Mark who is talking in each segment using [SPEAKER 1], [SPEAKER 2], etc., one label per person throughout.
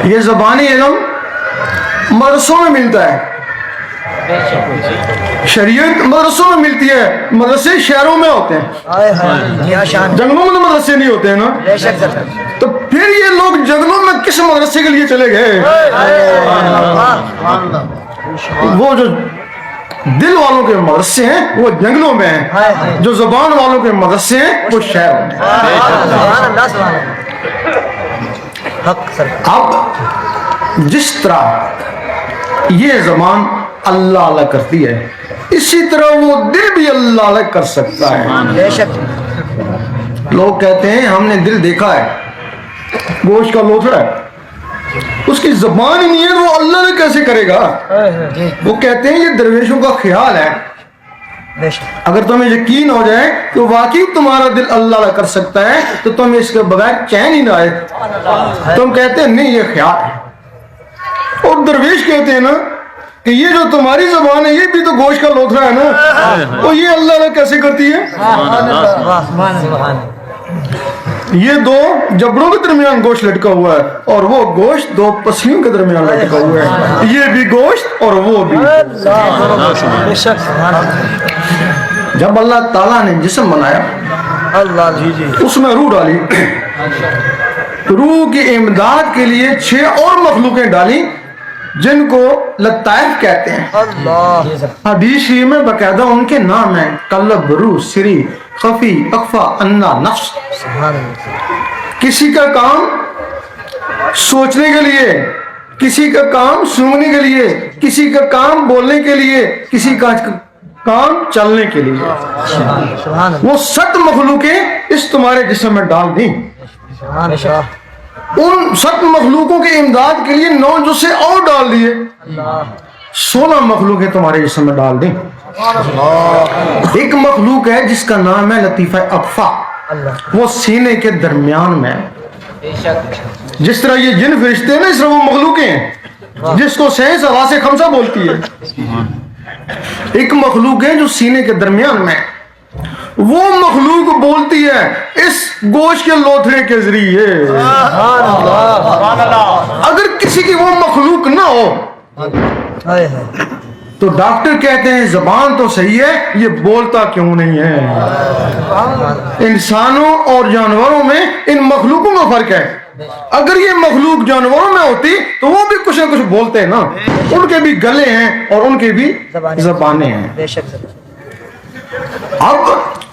[SPEAKER 1] یہ زبانی علم مدرسوں میں ملتا ہے، شریعت مدرسوں میں ملتی ہے، مدرسے شہروں میں ہوتے ہیں، جنگلوں میں تو مدرسے نہیں ہوتے ہیں نا، تو پھر یہ لوگ جنگلوں میں کس مدرسے کے لیے چلے گئے؟ وہ جو دل والوں کے مدرسے ہیں وہ جنگلوں میں ہیں، جو زبان والوں کے مدرسے ہیں وہ شہروں میں ہیں۔ اب جس طرح یہ زبان اللہ اللہ کرتی ہے، اسی طرح وہ دل بھی اللہ اللہ کر سکتا ہے۔ لوگ کہتے ہیں ہم نے دل دیکھا ہے، گوشت کا لوتھڑا ہے، اس کی زبان ہی نہیں ہے، وہ اللہ نے کیسے کرے گا؟ وہ کہتے ہیں یہ درویشوں کا خیال ہے۔ اگر تمہیں یقین ہو جائے کہ واقعی تمہارا دل اللہ اللہ کر سکتا ہے تو تمہیں اس کے بغیر چین ہی نہ آئے، تم کہتے ہیں نہیں یہ خیال ہے۔ اور درویش کہتے ہیں نا کہ یہ جو تمہاری زبان ہے یہ بھی تو گوشت کا لوتھڑا ہے نا، اور یہ اللہ اللہ کیسے کرتی ہے؟ یہ دو جبڑوں کے درمیان گوشت لٹکا ہوا ہے اور وہ گوشت دو پسلیوں کے درمیان لٹکا ہوا ہے، یہ بھی گوشت اور وہ بھی۔ جب اللہ تعالیٰ نے جسم بنایا اس میں روح ڈالی، روح کی امداد کے لیے 6 اور مخلوقیں ڈالی جن کو لطائف کہتے ہیں۔ حدیث شریف میں باقاعدہ ان کے نام ہیں، قلب، روح، سری، خفی، اخفا، انا، نفس۔ کسی کا کام سوچنے کے لیے، کسی کا کام سونگنے کے لیے، کسی کا کام بولنے کے لیے، کسی کا کام چلنے کے لیے۔ وہ 7 مخلوقیں اس تمہارے جسم میں ڈال دیں، ان 7 مخلوقوں کی امداد کے لیے 9 جسے اور ڈال دیے، 16 مخلوقیں تمہارے جسم میں ڈال دیں۔ ایک مخلوق ہے جس کا نام ہے لطیفہ اخفا، وہ سینے کے درمیان میں۔ جس طرح یہ جن فرشتے ہیں نا، اس طرح وہ مخلوقیں ہیں جس کو سینس حواس خمسہ بولتی ہے۔ ایک مخلوق ہے جو سینے کے درمیان میں، وہ مخلوق بولتی ہے اس گوشت کے لوتھڑے کے ذریعے۔ اگر کسی کی وہ مخلوق نہ ہو تو ڈاکٹر کہتے ہیں زبان تو صحیح ہے، یہ بولتا کیوں نہیں ہے؟ انسانوں اور جانوروں میں ان مخلوقوں کا فرق ہے۔ اگر یہ مخلوق جانوروں میں ہوتی تو وہ بھی کچھ نہ کچھ بولتے ہیں نا، ان کے بھی گلے ہیں اور ان کے بھی زبانیں ہیں۔ اب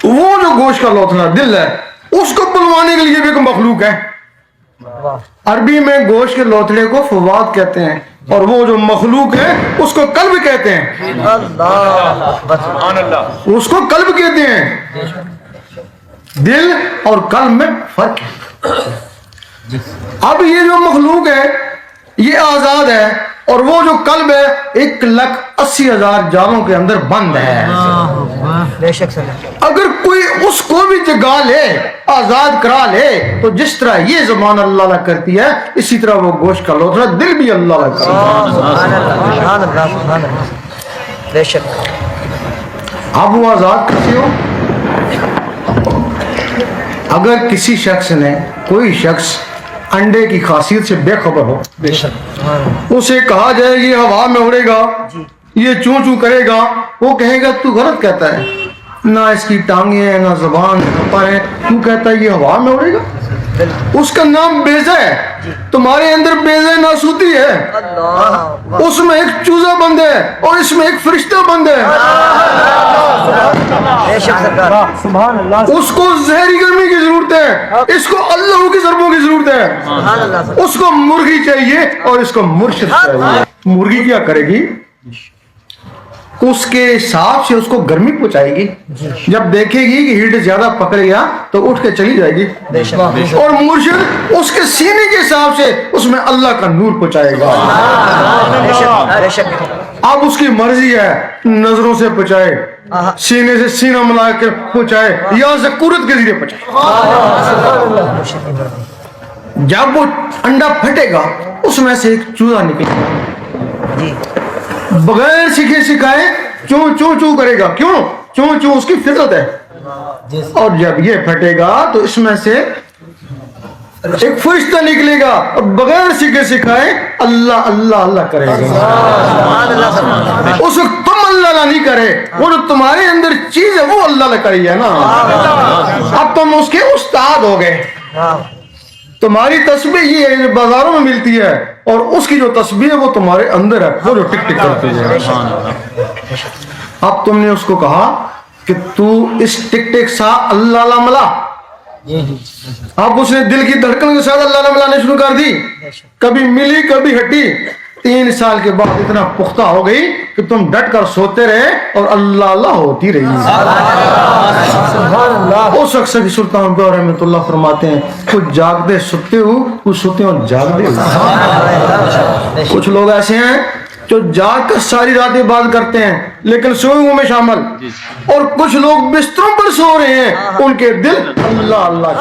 [SPEAKER 1] وہ جو گوشت کا لوتھڑا دل ہے اس کو بلوانے کے لیے بھی ایک مخلوق ہے۔ عربی میں گوشت کے لوتھڑے کو فواد کہتے ہیں اور وہ جو مخلوق ہے اس کو قلب کہتے ہیں۔ اس کو قلب کہتے ہیں۔ دل اور قلب میں فرق ہے۔ اب یہ جو مخلوق ہے یہ آزاد ہے اور وہ جو قلب ہے 1,80,000 جالوں کے اندر بند ہے۔ اگر کوئی اس کو بھی جگا لے، آزاد کرا لے، تو جس طرح یہ زبان اللہ اللہ کرتی ہے اسی طرح وہ گوشت کا لوتھڑا دل بھی اللہ اللہ کرتا ہے۔ اب وہ آزاد کیسے ہو؟ اگر کسی شخص نے، کوئی شخص انڈے کی خاصیت سے بے خبر ہو، اسے کہا جائے یہ ہوا میں اڑے گا، یہ چوں چوں کرے گا، وہ کہے گا تو غلط کہتا ہے، نہ اس کی ٹانگیں ہیں نہ زبان نہ پر ہے، تو کہتا ہے یہ ہوا میں اڑے گا۔ اس کا نام بیضہ ہے، تمہارے اندر بیضہ ناسوتی ہے، اس میں ایک چوزا بند ہے اور اس میں ایک فرشتہ بند ہے۔ اس کو زہری گرمی کی ضرورت ہے، اس کو اللہ کی ضربوں کی ضرورت ہے، اس کو مرغی چاہیے اور اس کو مرشد چاہیے۔ مرغی کیا کرے گی؟ اس کے حساب سے اس کو گرمی پہنچائے گی، جب دیکھے گی کہ ہیٹ زیادہ پکڑ گیا تو اٹھ کے چلی جائے گی، اور مرشد اس کے سینے کے حساب سے اس میں اللہ کا نور پہنچائے گا۔ اب اس کی مرضی ہے نظروں سے پہنچائے، سینے سے سینہ ملا کے پہنچائے یا ذکورت کے ذریعے پہنچائے۔ جب وہ انڈا پھٹے گا اس میں سے ایک چوزا نکلے گا، بغیر سیکھے سکھائے چوں چوں چوں کرے گا۔ کیوں؟ چوں چوں اس کی فطرت ہے۔ اور جب یہ پھٹے گا تو اس میں سے ایک فرشتہ نکلے گا اور بغیر سیکھے سکھائے اللہ اللہ اللہ کرے گا. اس وقت تم اللہ اللہ نہیں کرے, وہ جو تمہارے اندر چیز ہے وہ اللہ اللہ کری ہے نا. اب تم اس کے استاد ہو گئے. تمہاری تسبیح یہ ہے جو بازاروں میں ملتی ہے, اور اس کی جو تسبیح ہے وہ تمہارے اندر ہے, وہ جو ٹک ٹک کرتی ہے. اب تم نے اس کو کہا کہ تو اس ٹک ٹک سا اللہ اللہ ملا, اب اس نے دل کی دھڑکن کے ساتھ اللہ اللہ ملانے شروع کر دی, کبھی ملی کبھی ہٹی. 3 سال کے بعد اتنا پختہ ہو گئی کہ تم ڈٹ کر سوتے رہے اور اللہ اللہ ہوتی رہی. اس اکثر سلطان بہر رحمۃ اللہ فرماتے ہیں, کچھ جاگتے سوتے ہو, کچھ سوتے ہو جاگتے ہو. کچھ لوگ ایسے ہیں جو جاگ کر ساری رات عبادت کرتے ہیں لیکن سوئوں میں شامل, اور کچھ لوگ بستروں پر سو رہے ہیں ان کے دل اللہ اللہ.